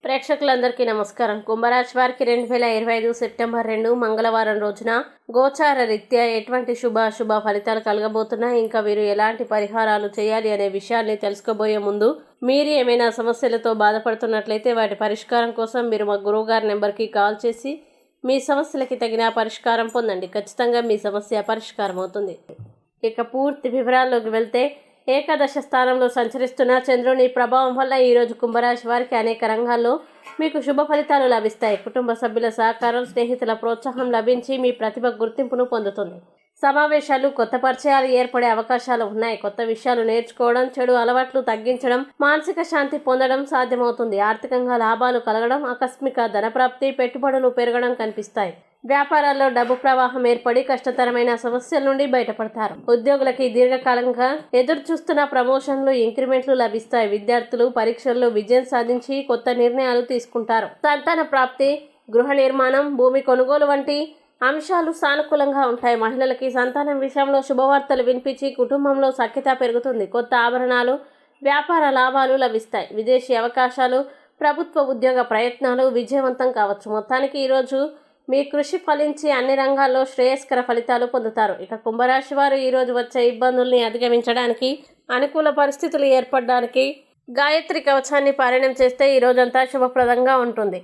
ప్రేక్షకులందరికీ నమస్కారం. కుంభరాశి వారికి 2025 సెప్టెంబర్ 2 మంగళవారం రోజున గోచార రీత్యా ఎటువంటి శుభ ఫలితాలు కలగబోతున్నాయి, ఇంకా వీరు ఎలాంటి పరిహారాలు చేయాలి అనే విషయాల్ని తెలుసుకోబోయే ముందు మీరు ఏమైనా సమస్యలతో బాధపడుతున్నట్లయితే వాటి పరిష్కారం కోసం మీరు మా గురువుగారి నెంబర్కి కాల్ చేసి మీ సమస్యలకి తగిన పరిష్కారం పొందండి. ఖచ్చితంగా మీ సమస్య పరిష్కారం అవుతుంది. ఇక పూర్తి వివరాల్లోకి వెళ్తే, ఏకాదశ స్థానంలో సంచరిస్తున్న చంద్రుని ప్రభావం వల్ల ఈరోజు కుంభరాశి వారికి అనేక రంగాల్లో మీకు శుభ ఫలితాలు లభిస్తాయి. కుటుంబ సభ్యుల సహకారం, స్నేహితుల ప్రోత్సాహం లభించి మీ ప్రతిభ గుర్తింపును పొందుతుంది. సమావేశాలు, కొత్త పరిచయాలు ఏర్పడే అవకాశాలు ఉన్నాయి. కొత్త విషయాలు నేర్చుకోవడం, చెడు అలవాట్లు తగ్గించడం, మానసిక శాంతి పొందడం సాధ్యమవుతుంది. ఆర్థికంగా లాభాలు కలగడం, ఆకస్మిక ధనప్రాప్తి, పెట్టుబడులు పెరగడం కనిపిస్తాయి. వ్యాపారాల్లో డబ్బు ప్రవాహం ఏర్పడి కష్టతరమైన సమస్యల నుండి బయటపడతారు. ఉద్యోగులకి దీర్ఘకాలంగా ఎదురు చూస్తున్న ప్రమోషన్లు, ఇంక్రిమెంట్లు లభిస్తాయి. విద్యార్థులు పరీక్షల్లో విజయం సాధించి కొత్త నిర్ణయాలు తీసుకుంటారు. సంతాన ప్రాప్తి, గృహ నిర్మాణం, భూమి కొనుగోలు వంటి అంశాలు సానుకూలంగా ఉంటాయి. మహిళలకి సంతానం విషయంలో శుభవార్తలు వినిపించి కుటుంబంలో సఖ్యత పెరుగుతుంది. కొత్త ఆభరణాలు, వ్యాపార లాభాలు లభిస్తాయి. విదేశీ అవకాశాలు, ప్రభుత్వ ఉద్యోగ ప్రయత్నాలు విజయవంతం కావచ్చు. మొత్తానికి ఈరోజు మీ కృషి ఫలించి అన్ని రంగాల్లో శ్రేయస్కర ఫలితాలు పొందుతారు. ఇక కుంభరాశి వారు ఈరోజు వచ్చే ఇబ్బందుల్ని అధిగమించడానికి, అనుకూల పరిస్థితులు ఏర్పడడానికి గాయత్రి కవచాన్ని పారాయణం చేస్తే ఈ రోజంతా శుభప్రదంగా ఉంటుంది.